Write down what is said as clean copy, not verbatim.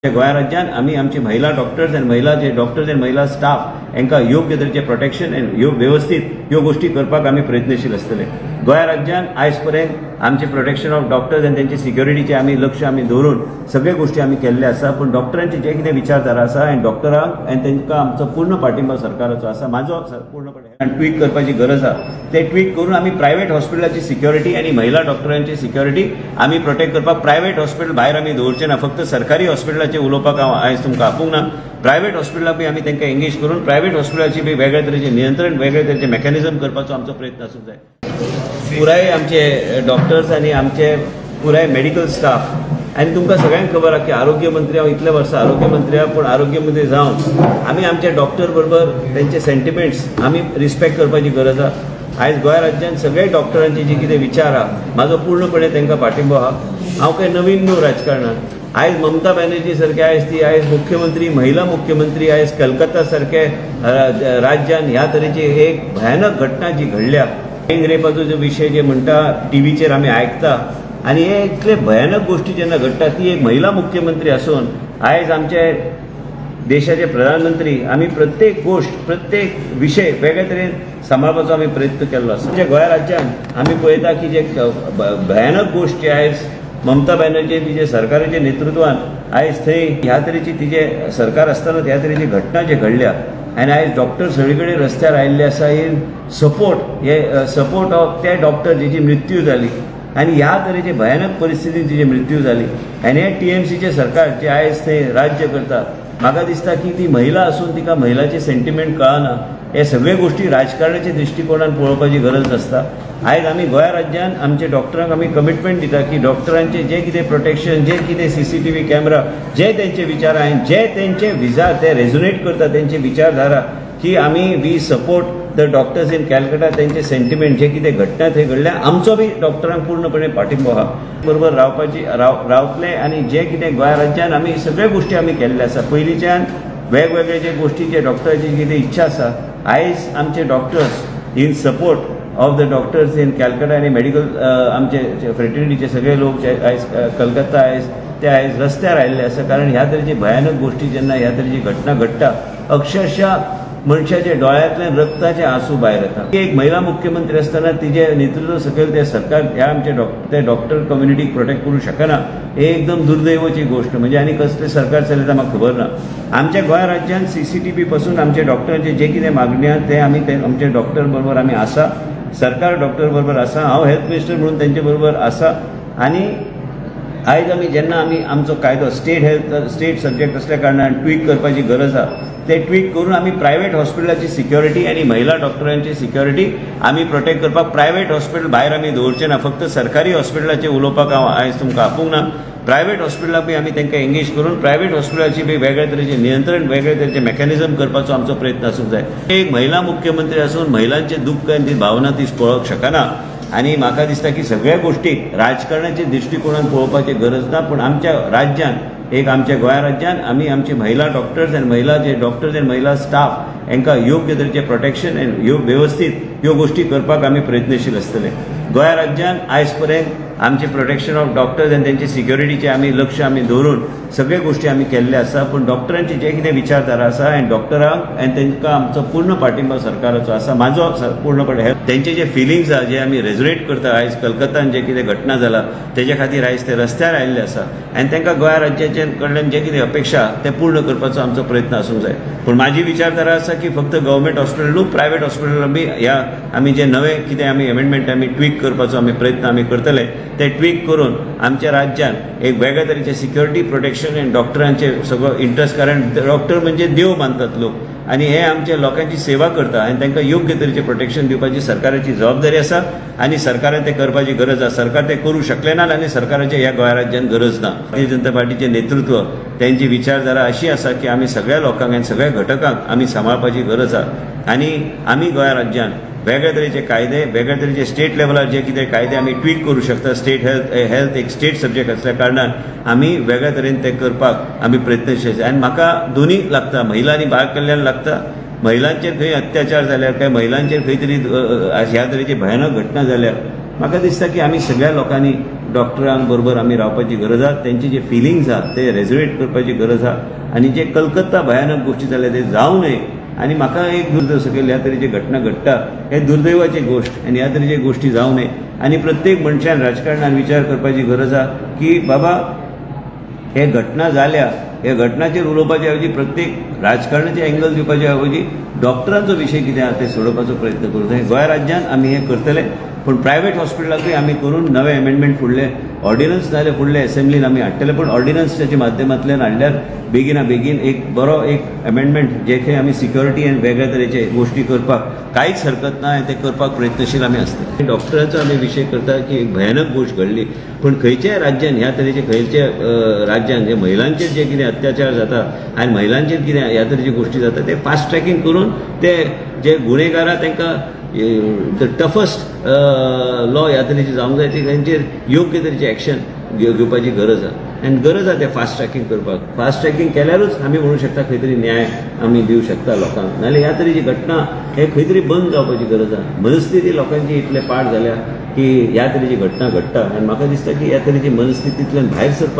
गोंय राज्यान आमी आमची महिला डॉक्टर्स आनी महिला स्टाफ हांकां योग्य तरेचे प्रोटेक्शन आनी व्यवस्थित ह्यो गोष्टी करपाक आमी प्रयत्नशील आसतले। गोंय राज्यान आयज पर्यंत आमचे प्रोटेक्शन ऑफ डॉक्टर्स आनी तांचे सिक्युरिटीचे आमी लक्ष आमी दवरून सगळे गोष्टी आमी केल्ले आसा, पूण डॉक्टरांचे जे कितें विचारधारा आसा आनी डॉक्टरांक आनी तांकां आमचो पूर्ण पाठिंबा सरकाराचो आसा, म्हाजो पूर्णपणे ट्वीट करपाची गरज आसा। ते ट्वीट करून आमी प्रायवेट हॉस्पिटलाची सिक्युरिटी आनी महिला डॉक्टरांची सिक्युरिटी आमी प्रोटेक्ट करपाक प्रायवेट हॉस्पिटल भायर आमी दवरचे ना। फक्त सरकारी हॉस्पिटलाचे उलोवपाक हांव आयज तुमकां आपूंक ना। प्रायवेट हॉस्पिटलाक बी आमी तांकां एंगेज करून प्रायवेट हॉस्पिटलाची बी वेगळे तरेचे नियंत्रण, वेगळे तरेचे मेकॅनिझम करपाचो आमचो प्रयत्न आसूंक जाय। पुराय आमचे डॉक्टर्स आनी आमचे पुराय मेडिकल स्टाफ आनी तुमकां सगळ्यांक खबर आसा की आरोग्य मंत्री हांव इतले वर्सां आरोग्य मंत्री आहा, पूण आरोग्य मंत्री जावन आमी आमचे डॉक्टर बरोबर तांचे सेंटिमेंट्स आमी रिस्पेक्ट करपाची गरज आसा। आयज गोंय राज्यान सगळे डॉक्टरांचे जे कितें विचार आहा म्हाजो पूर्णपणे तांकां पाठिंबो आहा। हांव काही नवीन न्हू राजकारणांत। आयज ममता बॅनर्जी सारखे आयज मुख्यमंत्री, महिला मुख्यमंत्री आयज कलकत्ता सारखे राज्यान ह्या तरेची एक भयानक घटना जी घडल्या, गँग रेपाचो जो विषय जे म्हणटा टीव्हीचेर आमी आयकता, आनी हे इतले भयानक गोष्टी जेन्ना घडटा ती एक महिला मुख्यमंत्री आसून आयज आमचे देशाचे प्रधानमंत्री आमी प्रत्येक गोष्ट, प्रत्येक विषय वेगळे तरेन सांबाळपाचो आमी प्रयत्न केल्लो आसा। म्हणजे गोंय राज्यान आमी पळयता की जे भयानक गोष्ट जे आयज ममता बॅनर्जी तिचे सरकाराच्या नेतृत्वान आयज थंय ह्या तरेची तिचे सरकार आसतना ह्या तरेची घटना जे घडल्या आनी आयज डॉक्टर सगळीकडे रस्त्यार आयिल्ले आसा इन सपोर्ट ऑफ ते डॉक्टर जेची मृत्यू जाली आनी ह्या तरेचे भयानक परिस्थितीन तिची मृत्यू जाली। आनी हे टीएमसीचे सरकार जे आयज थंय राज्य करता, म्हाका दिसता की ती महिला आसून तिका महिलाचे सेंटिमेंट कळना। हे सगळे गोष्टी राजकारणाच्या दृश्टिकोनान पळोवपाची गरज नासता। आयज आमी गोंय राज्यान आमचे डॉक्टरांक आमी कमिटमेंट दिता की डॉक्टरांचे जे कितें प्रोटेक्शन, जे कितें सीसीटीव्ही कॅमेरा, जे तेंचे विचार आहात, जे तेंचे विचार ते रेझोनेट करता तेंचे विचारधारा, की आमी we support the doctors in Calcutta, तेंचे सेंटिमेंट जे कितें घटना थंय घडल्या, आमचो बी डॉक्टरांक पूर्णपणे पाठिंबो आहा। बरोबर रावतले आनी जे कितें गोंय राज्यान आमी सगळे गोष्टी आमी केल्ले आसा। पयलींच्यान वेगवेगळे जे गोष्टीचे डॉक्टरांची कितें इच्छा आसा, आयज आमचे doctors in support of the doctors in Calcutta आनी मेडिकल आमचे फ्रेटर्निटीचे सगळे लोक जे आयज कलकत्ता ते आयज रस्त्यार आयिल्ले आसा। कारण ह्या तरेची भयानक गोष्टी जेन्ना ह्या तरेची घटना घडटा, अक्षरशः मनशाच्या डोळ्यांतल्यान रक्ताचे आंसू भायर येता। एक महिला मुख्यमंत्री आसतना तिचे नेतृत्व सकयल ते सरकार ह्या आमचे डॉक्टर कम्युनिटीक प्रोटेक्ट करूंक शकना, हे एकदम दुर्दैवाची गोष्ट। म्हणजे आनी कसले सरकार चलयता म्हाका खबर ना। आमच्या गोंय राज्यान सीसीटीव्ही पासून आमच्या डॉक्टरांचे जे कितें मागणी आहा ते आमी आमचे डॉक्टर बरोबर आमी आसा, सरकार डॉक्टर बरोबर आसा, हांव हेल्थ मिनिस्टर म्हणून तेंचे बरोबर आसा। आनी आयज आमी जेन्ना आमी आमचो कायदो स्टेट सब्जेक्ट असल्या कारणान ट्वीट करपाची गरज आहा, ते ट्वीट करून आमी प्रायवेट हॉस्पिटलाची सिक्युरिटी आनी महिला डॉक्टरांची सिक्युरिटी आमी प्रोटेक्ट करपाक प्रायवेट हॉस्पिटल भायर आमी दवरचे ना। फक्त सरकारी हॉस्पिटलाचे उलोवपाक हांव आयज तुमकां आपूंक ना। प्रायवेट हॉस्पिटलाक बी आमी तांकां एंगेज करून प्रायवेट हॉस्पिटलाची बी वेगळे तरेचे नियंत्रण, वेगळे तरेचे मेकॅनिझम करपाचो आमचो प्रयत्न आसूंक जाय। एक महिला मुख्यमंत्री आसून महिलांचे दुख्ख आनी ती भावना ती पळोवंक शकना। आनी म्हाका दिसता की सगळ्या गोष्टी राजकारणाच्या दृश्टिकोनान पळोवपाची गरज ना, पूण आमच्या राज्यान एक आमच्या गोंय राज्यान आमी आमची महिला डॉक्टर्स आनी महिला स्टाफ हांकां योग्य तरेचे प्रोटेक्शन आनी व्यवस्थित ह्यो गोष्टी करपाक आमी प्रयत्नशील आसतले। गोंय राज्यान आयज पर्यंत आमचे प्रोटेक्शन ऑफ डॉक्टर्स आनी तांचे सिक्युरिटीचे आमी लक्ष आमी दवरून सगळे गोष्टी आमी केल्ले आसा, पूण डॉक्टरांचे जे कितें विचारधारा आसा आनी डॉक्टरांक आनी तांकां आमचो पूर्ण पाठिंबा सरकाराचो आसा, म्हाजो पूर्णपणे। तेंचे जे फिलिंग्स आहा जे आमी रेझोनेट करता, आयज कलकत्तान जे कितें घटना जाला तेजे खातीर आयज ते रस्त्यार आयिल्ले आसा आनी तांकां गोंय राज्याचे कडल्यान जे कितें अपेक्षा ते पूर्ण करपाचो आमचो प्रयत्न आसूंक जाय। पूण म्हाजी विचारधारा आसा की फक्त गव्हर्मेंट हॉस्पिटल न्हू, प्रायवेट हॉस्पिटल बी ह्या आमी जे नवे कितें आमी अमेंडमेंट आमी ट्वीक करपाचो आमी प्रयत्न आमी करतले, ते ट्वीक करून आमच्या राज्यान एक वेगळे तरेचे सिक्युरिटी, प्रोटेक्शन आनी डॉक्टरांचे सगळो इंट्रस्ट, कारण डॉक्टर म्हणजे देव मानतात लोक आनी हे आमच्या लोकांची सेवा करता आनी तांकां योग्य तरेचे प्रोटेक्शन दिवपाची सरकाराची जबाबदारी आसा आनी सरकारान ते करपाची गरज आसा। सरकार ते करूं शकले ना आनी सरकाराची ह्या गोंय राज्यान गरज ना। भारतीय जनता पार्टीचे नेतृत्व त्यांची विचारधारा अशी आसा की आमी सगळ्या लोकांक आनी सगळ्या घटकांक आमी सांबाळपाची गरज आसा आनी आमी गोंय राज्यान वेगळे तरेचे कायदे, वेगळे तरेचे स्टेट लेवलार जे कितें कायदे आमी ट्वीट करूं शकता। स्टेट हेल्थ एक स्टेट सब्जेक्ट आसल्या कारणान आमी वेगळ्या तरेन ते करपाक आमी प्रयत्नशील आनी म्हाका दोनी लागता, महिला आनी बाळ कल्याण लागता। महिलांचेर खंय अत्याचार जाल्यार काय महिलांचेर खंय तरी ह्या तरेची भयानक घटना जाल्यार म्हाका दिसता की आमी सगळ्या लोकांनी डॉक्टरां बरोबर आमी रावपाची गरज आसा, त्यांची जे फिलिंग्स आहा ते रेजोनेट करपाची गरज आहा आनी जे कलकत्ता भयानक गोष्टी जाल्या ते जावं नये। आनी म्हाका एक दुर्दैव सकयल ह्या तरेची घटना घडटा हे दुर्दैवाची गोष्ट आनी ह्या तरेची गोष्टी जावं नये आनी प्रत्येक मनशान राजकारणात विचार करपाची गरज आहा की बाबा हे घटना जाल्या, ह्या घटनाचेर उलोवपाचे ऐवजी प्रत्येक राजकारणाचे एंगल दिवपाचे ऐवजी डॉक्टरांचो विशय कितें आहा ते सोडोवपाचो प्रयत्न करूं जाय। गोंय राज्यांत आमी हे करतले, पण प्रायव्हेट हॉस्पिटलाकूय आमी करून नवे अमेंडमेंट फुडले ऑर्डिनन्स नाजाल्यार फुडले असेंब्लीन आमी हाडटले, पण ऑर्डिनन्सच्या माध्यमांतल्यान हाडल्यार बेगिना बेगीन एक बरो एक अमेंडमेंट जे खंय आमी सिक्युरिटी आनी वेगळ्या तरेचे गोष्टी करपाक कांयच हरकत ना ते करपाक प्रयत्नशील आमी आसतले। डॉक्टरांचो आमी विशय करता की एक भयानक गोष्ट घडली, पण खंयच्याय राज्यान ह्या तरेचे खंयच्या राज्यान जे महिलांचेर जे कितें अत्याचार जाता आनी महिलांचेर कितें ह्या तरेची गोष्टी जाता ते फास्ट ट्रॅकिंग करून ते जे गुन्हेगार आहा तांकां टफस्ट लॉ ह्या तरेची जावंक जाय, तांचेर योग्य तरेची एक्शन घेवपाची गरज आहा आनी गरज आहा ते फास्ट ट्रॅकिंग करपाक। फास्ट ट्रॅकिंग केल्यारूच आमी म्हणूं शकता खंय तरी न्याय आमी दिवं शकता लोकांक, नाजाल्यार ह्या तरेची घटना हे खंय तरी बंद जावपाची गरज आहा। मनस्थिती लोकांची इतले पाड जाल्या की ह्या तरेची घटना घडटा आनी म्हाका दिसता की ह्या तरेची मनस्थितींतल्यान भायर सरपाक